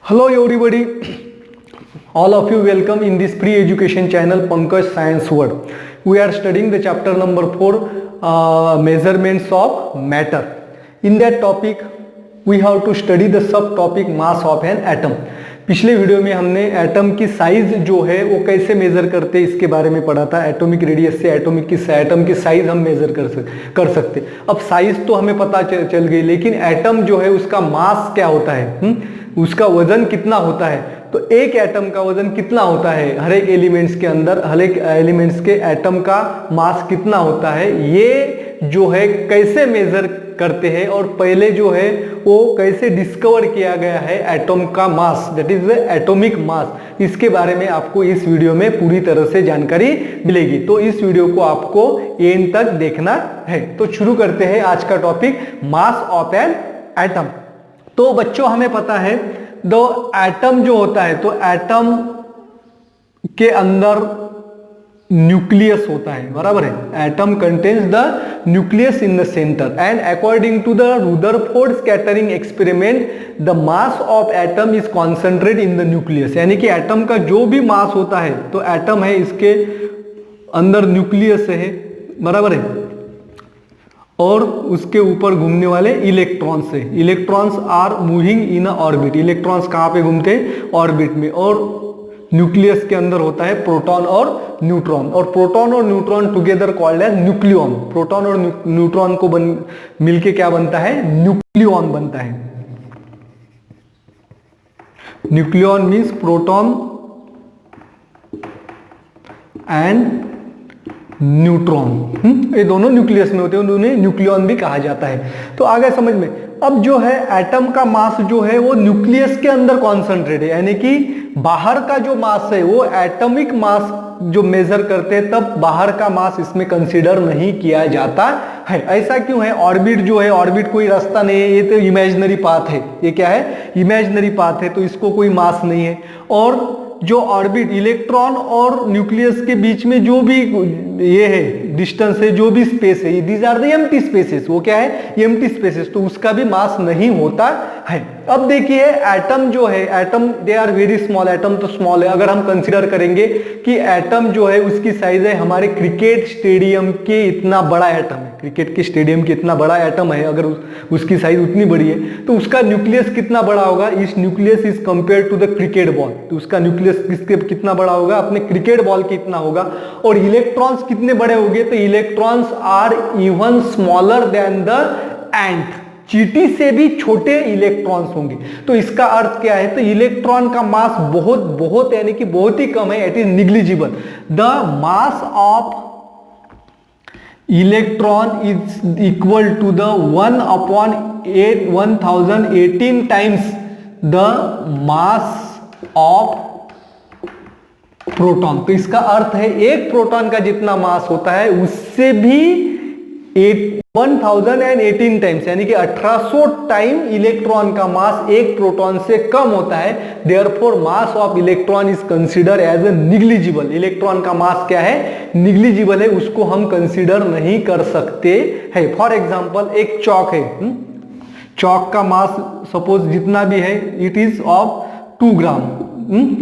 Hello everybody, all of you welcome in this free education channel Pankaj Science World. We are studying the chapter number 4 measurements of matter. In that topic we have to study the subtopic mass of an atom. पिछले video में हमने atom की size जो है वो कैसे major करते हैं इसके बारे में पढ़ा था। एटॉमिक रेडियस से एटम की साइज हम मेजर कर सकते। अब साइज तो हमें पता चल गई, लेकिन एटम जो है उसका मास क्या होता है, उसका वजन कितना होता है। तो एक एटम का वजन कितना होता है, हर एक एलिमेंट्स के अंदर हर एक एलिमेंट्स के एटम का मास कितना होता है, ये जो है कैसे मेजर करते हैं और पहले जो है वो कैसे डिस्कवर किया गया है एटम का mass, that is the atomic mass. इसके बारे में आपको इस वीडियो में पूरी तरह से जानकारी मिलेगी, तो इस वीडियो को आपको एंड तक देखना है। तो शुरू करते हैं आज का topic, mass of an atom. तो बच्चों हमें पता है दो एटम जो होता है, तो एटम के अंदर न्यूक्लियस होता है, बराबर है। Atom contains the nucleus in the centre and according to the Rutherford scattering experiment the mass of atom is concentrate in the nucleus. यानी कि एटम का जो भी मास होता है, तो एटम है इसके अंदर न्यूक्लियस है, बराबर है, और उसके ऊपर घूमने वाले इलेक्ट्रॉन्स है। Electrons are moving in a orbit. Electrons कहाँ पे घूमते हैं, ऑर्बिट में। और न्यूक्लियस के अंदर होता है प्रोटॉन और न्यूट्रॉन, और प्रोटॉन और neutron together called as nucleon. Proton और न्यूट्रॉन को मिलके क्या बनता है, न्यूक्लियॉन बनता है। Nucleon means proton and neutron, ये दोनों न्यूक्लियस में होते हैं, उन्हें न्यूक्लियॉन भी कहा जाता है। तो आगे समझ में, अब जो है एटम का मास जो है वो न्यूक्लियस के अंदर कॉन्सेंट्रेट है, यानी कि बाहर का जो मास है वो एटॉमिक मास जो मेजर करते हैं, तब बाहर का मास इसमें कंसीडर नहीं किया जाता है। ऐसा क्यों है, ऑर्बिट जो है, ऑर्बिट कोई रास्ता नहीं है, ये तो इमेजिनरी पाथ है। ये क्या है, इमेजिनरी पाथ है, तो इसको कोई मास नहीं है। और जो ऑर्बिट इलेक्ट्रॉन और न्यूक्लियस के बीच में जो भी ये है डिस्टेंस है, जो भी स्पेस है, these are the empty spaces. वो क्या है, एम्प्टी स्पेसेस, तो उसका भी मास नहीं होता है। अब देखिए एटम जो है, atom they are very small. Atom तो स्मॉल है। अगर हम कंसीडर करेंगे कि एटम जो है उसकी साइज है हमारे क्रिकेट स्टेडियम के इतना बड़ा एटम है, क्रिकेट के स्टेडियम के इतना बड़ा एटम है, अगर उसकी साइज उतनी बड़ी है, तो उसका न्यूक्लियस कितना बड़ा होगा। इस nucleus is compare to the cricket ball, तो उसका न्यूक्लियस किसके कितना बड़ा होगा, अपने क्रिकेट बॉल के इतना होगा। और इलेक्ट्रॉन्स कितने बड़े होंगे, तो electrons are even smaller than the ant. चींटी से भी छोटे इलेक्ट्रॉन्स होंगे। तो इसका अर्थ क्या है, तो इलेक्ट्रॉन का मास बहुत बहुत यानी कि बहुत ही कम है, it is negligible. The mass of electron is equal to the 1/1018 times the mass of proton. तो इसका अर्थ है एक प्रोटॉन का जितना मास होता है उससे भी 1018 टाइम्स, यानी कि 1800 टाइम इलेक्ट्रॉन का मास एक प्रोटॉन से कम होता है। Therefore mass of electron is consider as a negligible. Electron का मास क्या है, निग्लिजिबल है, उसको हम कंसीडर नहीं कर सकते है। फॉर एग्जांपल एक चौक है, चौक का मास सपोज जितना भी है, इट इज ऑफ 2 ग्राम।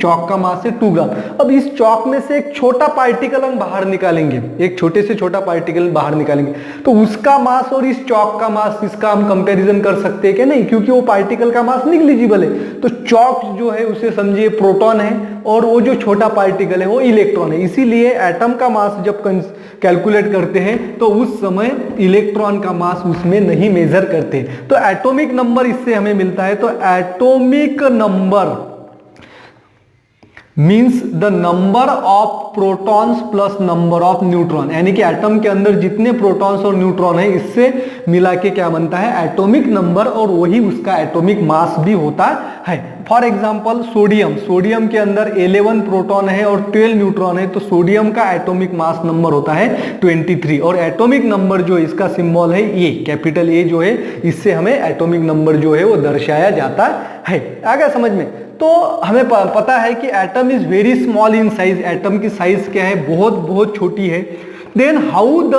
चौक का मास है 2 ग्राम। अब इस चौक में से एक छोटा पार्टिकल हम बाहर निकालेंगे, एक छोटे से छोटा पार्टिकल बाहर निकालेंगे, तो उसका मास और इस चौक का मास, इसका हम कंपैरिजन कर सकते हैं क्या, नहीं, क्योंकि वो पार्टिकल का मास निग्लिजिबल है। तो चौक जो है उसे समझिए प्रोटॉन है, और वो जो छोटा पार्टिकल है वो इलेक्ट्रॉन है। इसीलिए एटम का मास जब कैलकुलेट करते हैं तो उस समय इलेक्ट्रॉन का मास उसमें नहीं मेजर करते। तो एटॉमिक नंबर इससे हमें मिलता है। तो atomic number means the number of protons plus number of neutron, यानी कि एटम के अंदर जितने प्रोटॉन्स और न्यूट्रॉन है इससे मिला के क्या बनता है, एटॉमिक नंबर, और वही उसका एटॉमिक मास भी होता है। फॉर एग्जांपल सोडियम, सोडियम के अंदर 11 प्रोटॉन है और 12 न्यूट्रॉन है, तो सोडियम का एटॉमिक मास नंबर होता है 23। और एटॉमिक नंबर जो इसका सिंबल है ए, कैपिटल ए जो है, इससे हमें एटॉमिक नंबर जो है वो दर्शाया जाता है। आगे समझ में, तो हमें पता है कि atom is very small in size. Atom की साइज क्या है, बहुत बहुत छोटी है। Then how the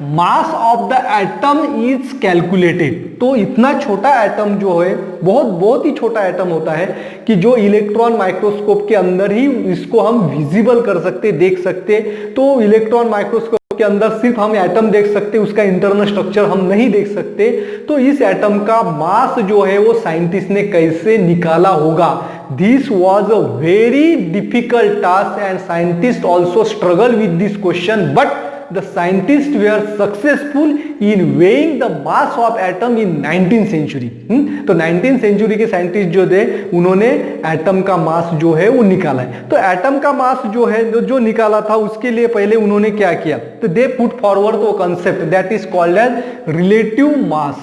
mass of the atom is calculated. तो इतना छोटा एटम जो है, बहुत ही छोटा एटम होता है कि जो इलेक्ट्रॉन माइक्रोस्कोप के अंदर ही इसको हम विजिबल कर सकते, देख सकते। तो इलेक्ट्रॉन माइक्रोस्कोप के अंदर सिर्फ हम एटम देख सकते, उसका इंटरनल स्ट्रक्चर हम नहीं देख सकते। तो इस एटम का मास जो है वो साइंटिस्ट ने कैसे निकाला होगा? This was a very difficult task and scientist also struggle with this question, but the scientists were successful in weighing the mass of atom in 19th century। तो 19th सेंचुरी के साइंटिस्ट जो थे उन्होंने atom का मास जो है वो निकाला है। तो एटम का मास जो है जो निकाला था उसके लिए पहले उन्होंने क्या किया? तो दे पुट फॉरवर्ड वो concept that is called as relative mass.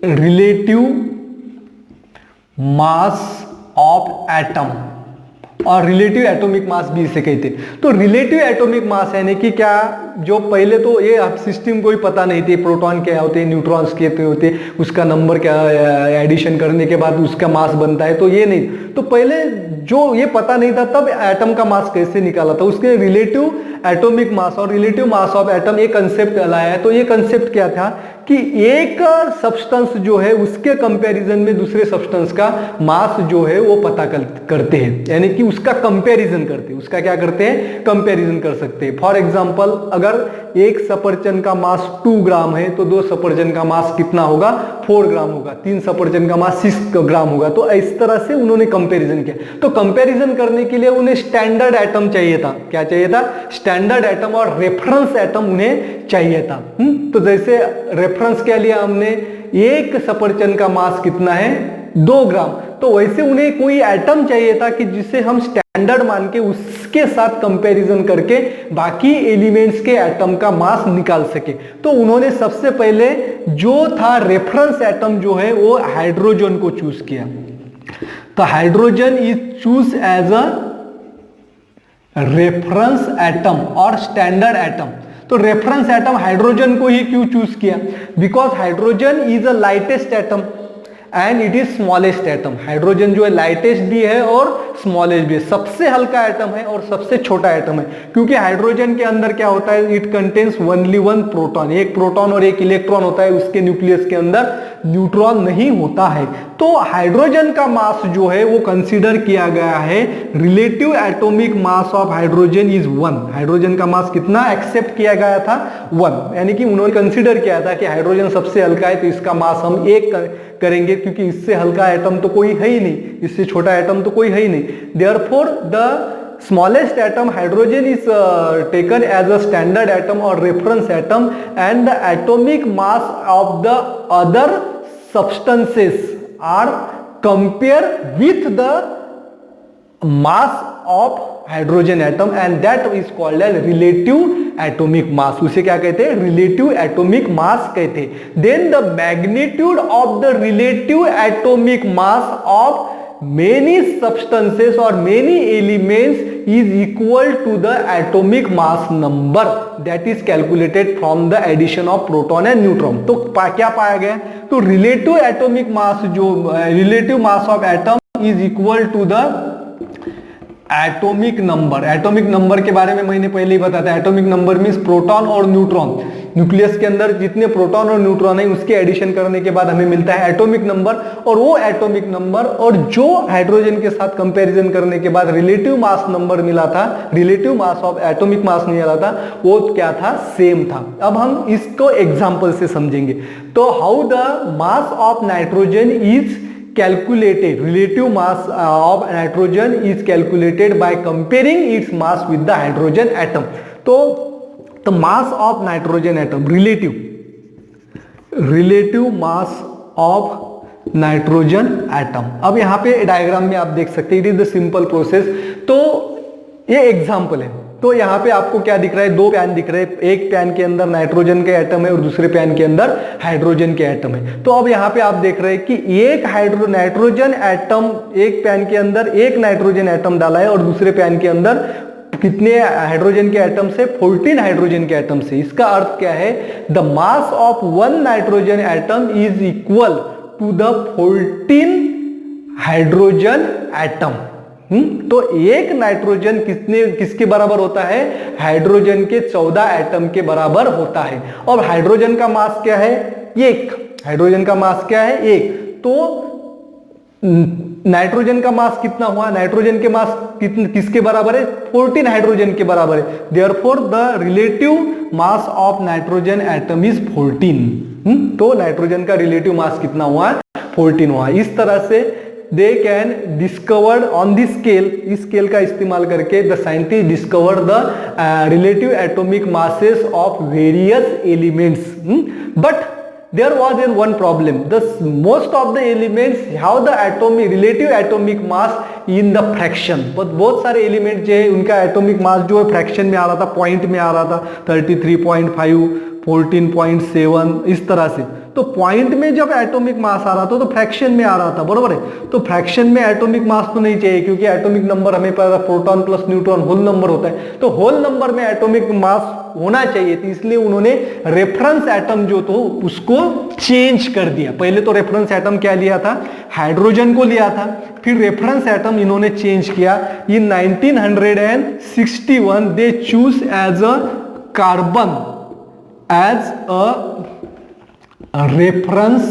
Relative mass of atom और रिलेटिव एटॉमिक मास भी इसे कहते हैं। तो रिलेटिव एटॉमिक मास यानी कि क्या, जो पहले तो ये सिस्टम को ही पता नहीं थी, प्रोटॉन क्या होते हैं, न्यूट्रॉन्स क्या होते हैं, उसका नंबर क्या, एडिशन करने के बाद उसका मास बनता है, तो ये नहीं। तो पहले जो ये पता नहीं था तब एटम का मास कैसे निकाला था, उसके रिलेटिव एटॉमिक मास और रिलेटिव मास ऑफ एटम एक कंसेप्ट लाया है। तो ये कंसेप्ट क्या था कि एक सब्सटेंस जो है उसके कंपैरिजन में दूसरे सब्सटेंस का मास जो है वो पता करते हैं, यानी कि उसका कंपैरिजन करते हैं। उसका क्या करते हैं? कंपैरिजन कर सकते हैं। फॉर एग्जांपल, अगर एक सफरचंद का मास 2 ग्राम है तो 2 सफरचंद का मास कितना होगा? 4 ग्राम होगा। 3 सफरचंद का मास 6 ग्राम होगा। तो इस तरह से उन्होंने कंपैरिजन किया। तो कंपैरिजन करने के लिए उन्हें स्टैंडर्ड एटम चाहिए था। क्या चाहिए था? स्टैंडर्ड एटम और रेफरेंस एटम उन्हें चाहिए था। तो जैसे रेफरेंस क्या लिया हमने? एक सफरचंद का मास कितना है? 2 ग्राम। तो वैसे उन्हें कोई एटम चाहिए था कि जिसे हम स्टैंडर्ड मान के उसके साथ कंपैरिजन करके बाकी एलिमेंट्स के एटम का मास निकाल सके। तो उन्होंने सबसे पहले जो था रेफरेंस एटम जो है वो हाइड्रोजन को चूज किया। तो hydrogen is choose as a reference atom और स्टैंडर्ड एटम। तो रेफरेंस एटम हाइड्रोजन को ही क्यों चूज किया? Because hydrogen is a lightest atom and it is smallest atom. Hydrogen जो है लाइटेस्ट भी है और स्मॉलेस्ट भी है, सबसे हल्का एटम है और सबसे छोटा एटम है। क्योंकि हाइड्रोजन के अंदर क्या होता है? इट कंटेन्स ओनली 1 प्रोटॉन, एक प्रोटॉन और एक इलेक्ट्रॉन होता है। उसके न्यूक्लियस के अंदर न्यूट्रॉन नहीं होता है। तो हाइड्रोजन का मास जो है वो कंसीडर किया गया है, relative atomic mass of hydrogen is 1। Hydrogen का मास कितना एक्सेप्ट किया गया था? 1। यानी कि उन्होंने कंसीडर किया था कि हाइड्रोजन सबसे हल्का है तो इसका मास हम 1 करेंगे, क्योंकि इससे हल्का एटम तो कोई है ही नहीं, इससे छोटा एटम तो कोई है ही नहीं। Therefore, the smallest atom hydrogen is taken as a standard atom or reference atom, and the atomic mass of the other substances are compared with the mass of hydrogen atom, and that is called as relative atomic mass। उसे क्या कहते हैं? relative atomic mass कहते हैं। Then the magnitude of the relative atomic mass of many substances or many elements is equal to the atomic mass number that is calculated from the addition of proton and neutron। तो क्या पाया गया? तो relative atomic mass जो relative mass of atom is equal to the atomic number. Atomic number के बारे में मैंने पहले ही बताया था। एटॉमिक नंबर मींस प्रोटॉन और न्यूट्रॉन, न्यूक्लियस के अंदर जितने प्रोटॉन और न्यूट्रॉन है उसके एडिशन करने के बाद हमें मिलता है एटॉमिक नंबर। और वो एटॉमिक नंबर और जो हाइड्रोजन के साथ कंपैरिजन करने के बाद रिलेटिव मास नंबर मिला था, relative mass of atomic mass नहीं मिला था, वो क्या था? सेम था। अब हम इसको एग्जाम्पल से समझेंगे। तो how the mass of nitrogen is calculated, relative mass of nitrogen is calculated by comparing its mass with the hydrogen atom। तो the mass of nitrogen atom, relative mass of nitrogen atom। अब यहाँ पे diagram में आप देख सकते हैं, it is the simple process. तो ये एग्जाम्पल है। तो यहाँ पे आपको क्या दिख रहा है? 2 पैन दिख रहे हैं। एक पैन के अंदर नाइट्रोजन के एटम है और दूसरे पैन के अंदर हाइड्रोजन के एटम है। तो अब यहाँ पे आप देख रहे हैं कि एक नाइट्रोजन एटम, एक पैन के अंदर एक नाइट्रोजन एटम डाला है और दूसरे पैन के अंदर कितने हाइड्रोजन के एटम से? 14 हाइड्रोजन के एटम से। इसका अर्थ क्या है? The mass of 1 nitrogen atom is equal to the 14 hydrogen atom. तो एक नाइट्रोजन किसके बराबर होता है? हाइड्रोजन के 14 एटम के बराबर होता है। और हाइड्रोजन का मास क्या है? 1। हाइड्रोजन का मास क्या है? 1। तो नाइट्रोजन का मास कितना हुआ? नाइट्रोजन के मास किसके बराबर है? 14 हाइड्रोजन के बराबर है। Therefore the relative mass of nitrogen atom is 14। तो नाइट्रोजन का रिलेटिव मास कितना हुआ? 14 हुआ। इस तरह से they can discovered on this scale, इस स्केल का इस्तेमाल करके the scientist discovered the relative atomic masses of various elements. But there was one problem. Most of the elements have the relative atomic mass in the fraction. बहुत सारे element जो है उनका atomic mass जो है फ्रैक्शन में आ रहा था, पॉइंट में आ रहा था, 33.5, 14.7 इस तरह से। तो पॉइंट में जब एटॉमिक मास आ रहा था तो फ्रैक्शन में आ रहा था, बरोबर है। तो फ्रैक्शन में एटॉमिक मास तो नहीं चाहिए, क्योंकि एटॉमिक नंबर हमें पता proton plus neutron whole number होता है। तो होल नंबर में एटॉमिक मास होना चाहिए थी, इसलिए उन्होंने रेफरेंस एटम जो तो उसको चेंज कर दिया। पहले तो रेफरेंस एटम क्या लिया था? हाइड्रोजन को लिया था, फिर रेफरेंस एटम इन्होंने चेंज किया। In 1961 they choose as a carbon as a reference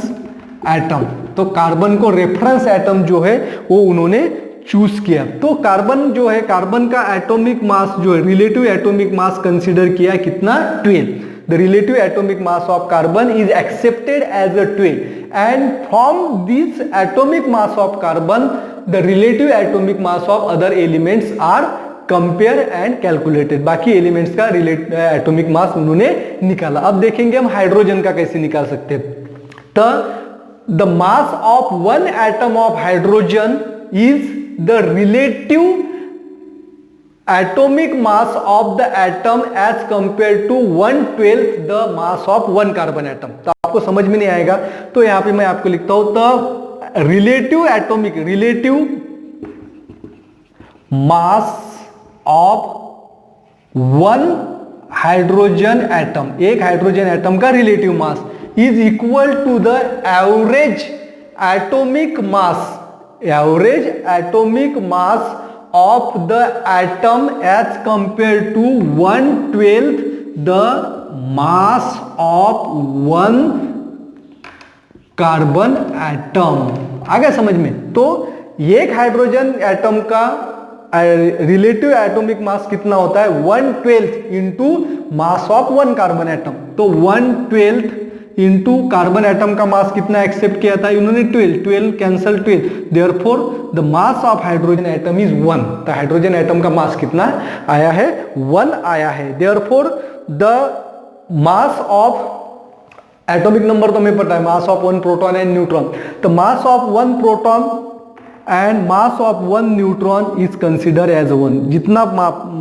atom. तो कार्बन को रेफरेंस एटम जो है वो उन्होंने चूज किया। तो कार्बन जो है, कार्बन का एटॉमिक मास जो है, रिलेटिव एटॉमिक मास कंसीडर किया कितना? 12। The relative atomic mass of carbon is accepted as a 12 and from this atomic mass of carbon the relative atomic mass of other elements are compare and calculated. बाकी elements का atomic mass उन्होंने निकाला। अब देखेंगे हम hydrogen का कैसे निकाल सकते हैं। तो the mass of one atom of hydrogen is the relative atomic mass of the atom as compared to 1/12 the mass of one carbon atom। तो आपको समझ में नहीं आएगा तो यहां पे मैं आपको लिखता हूं, तो relative mass of one hydrogen atom, एक हाइड्रोजन एटम का relative mass is equal to the average atomic mass of the atom as compared to 1/12 the mass of one carbon atom। आ गया समझ में? तो एक हाइड्रोजन एटम का relative atomic मास कितना होता है? 1/12 into mass of one carbon atom. तो 1/12 इंटू कार्बन एटम का मास कितना एक्सेप्ट किया था इन्होंने? 12 cancel 12, therefore the mass of hydrogen atom is 1। तो हाइड्रोजन एटम का मास कितना आया है? 1 आया है। Therefore the mass of atomic number तो हमें पता है, mass of 1 proton and neutron. तो mass of 1 proton and mass of 1 neutron is consider as 1। जितना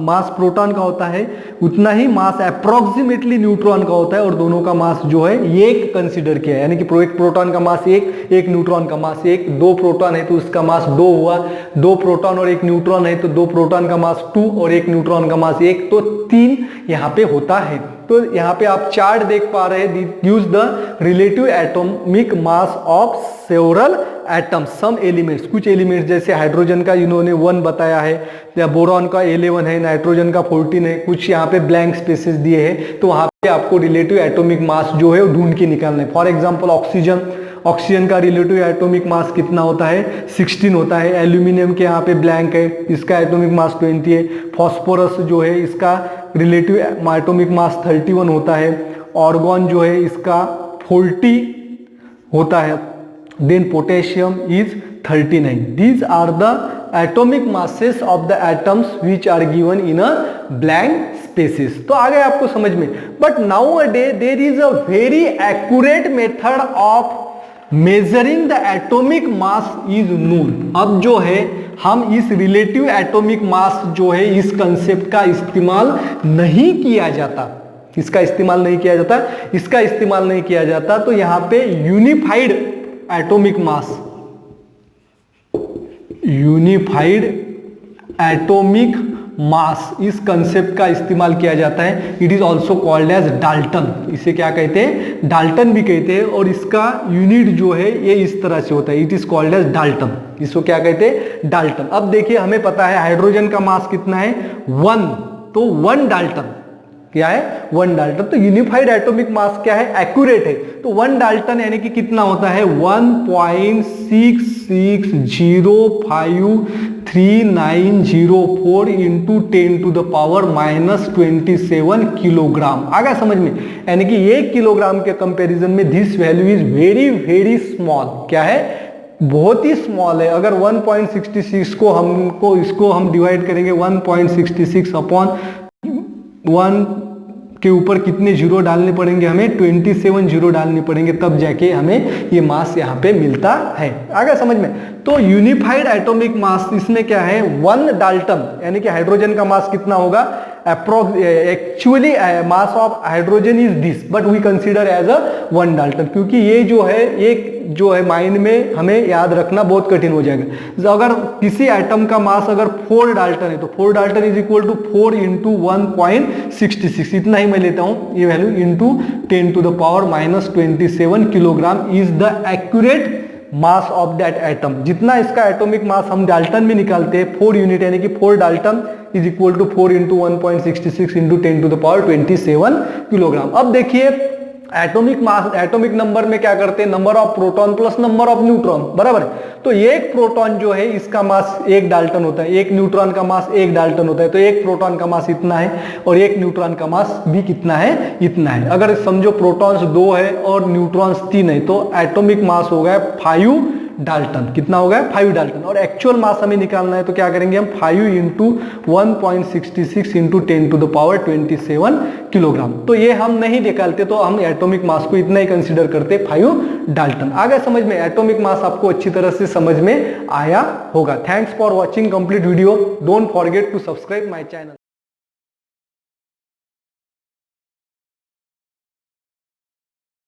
मास प्रोटॉन का होता है उतना ही मास अप्रोक्सीमेटली न्यूट्रॉन का होता है, और दोनों का मास जो है एक कंसिडर किया है। यानी कि एक प्रोटॉन का मास एक न्यूट्रॉन का मास 1, 2 प्रोटॉन है तो उसका मास 2 हुआ, 2 प्रोटॉन और 1 न्यूट्रॉन है तो 2 प्रोटॉन का मास 2 और 1 न्यूट्रॉन का मास 1, तो 3 यहाँ पे होता है। तो यहाँ पे आप चार्ट देख पा रहे हैं, use the relative atomic mass of several atoms some elements. कुछ एलिमेंट्स जैसे हाइड्रोजन का इन्होंने 1 बताया है, या बोरॉन का 11 है, नाइट्रोजन का 14 है, कुछ यहाँ पे ब्लैंक स्पेसेस दिए हैं। तो वहाँ पे आपको रिलेटिव एटॉमिक मास जो है ढूंढ के निकालना है। फॉर एग्जाम्पल ऑक्सीजन का रिलेटिव एटॉमिक मास कितना होता है? 16 होता है। एल्यूमिनियम के यहाँ पे ब्लैंक है, इसका एटॉमिक मास 20 है। फॉस्फोरस जो है इसका रिलेटिव एटॉमिक मास 31 होता है। ऑर्गन जो है इसका 40 होता है। Then potassium is 39। These are the atomic masses of the atoms which are given in a blank spaces. तो आ गए आपको समझ में। But now a day there is a very accurate method of measuring the atomic mass is known. अब जो है हम इस रिलेटिव एटॉमिक मास जो है इस कंसेप्ट का इस्तेमाल नहीं किया जाता, इसका इस्तेमाल नहीं किया जाता। तो यहां पे यूनिफाइड एटॉमिक मास, इस कंसेप्ट का इस्तेमाल किया जाता है। It is also called as Dalton, इसे क्या कहते हैं, डाल्टन भी कहते हैं। और इसका यूनिट जो है ये इस तरह से होता है, it is called as Dalton, इसको क्या कहते हैं, डाल्टन। अब देखिए हमें पता है हाइड्रोजन का मास कितना है 1, तो 1 डाल्टन क्या है, 1 डाल्टन। तो यूनिफाइड एटॉमिक मास क्या है, एक्यूरेट है, तो 1 डाल्टन यानी कि कितना होता है 1.66053904 into 10 to the power -27 kilogram. आ गया समझ में, यानी कि 1 किलोग्राम के कंपैरिजन में this value is very very small, क्या है, बहुत ही स्मॉल है। अगर 1.66 को इसको हम डिवाइड करेंगे 1.66 अपॉन 1 के ऊपर कितने जीरो डालने पड़ेंगे, हमें 27 जीरो डालने पड़ेंगे, तब जाके हमें ये मास यहाँ पे मिलता है। आ गया समझ में। तो यूनिफाइड एटॉमिक मास इसमें क्या है 1 डाल्टन, यानी कि हाइड्रोजन का मास कितना होगा, actually mass of hydrogen is this but we consider as a 1 Dalton, क्योंकि ये जो है एक जो है माइंड में हमें याद रखना बहुत कठिन हो जाएगा। अगर किसी एटम का मास अगर 4 डाल्टन है तो 4 Dalton is equal to 4 into 1.66, इतना ही मैं लेता हूं ये value, into 10 to the power -27 kilogram is the accurate mass of that atom. जितना इसका एटॉमिक मास हम डाल्टन में निकालते हैं 4 यूनिट, यानी कि 4 Dalton is equal to 4 into 1.66 into 10 to the power 27 kilogram. अब देखिए एटॉमिक मास, एटॉमिक नंबर में क्या करते हैं, number of proton plus number of neutron, बराबर है। तो एक प्रोटॉन जो है इसका मास 1 डाल्टन होता है, एक न्यूट्रॉन का मास 1 डाल्टन होता है, तो एक प्रोटॉन का मास इतना है और एक न्यूट्रॉन का मास भी कितना है, इतना है। अगर समझो प्रोटॉन्स 2 है और न्यूट्रॉन्स 3 है तो एटॉमिक मास हो गया 5 डाल्टन, कितना हो गया 5 डाल्टन। और एक्चुअल मास हमें निकालना है तो क्या करेंगे हम 5 into 1.66 into 10 to the power 27 kilogram. तो ये हम नहीं निकालते, तो हम एटॉमिक मास को इतना ही कंसीडर करते 5 डाल्टन। आ गया समझ में, एटॉमिक मास आपको अच्छी तरह से समझ में आया होगा। Thanks for watching complete video, don't forget to subscribe my channel.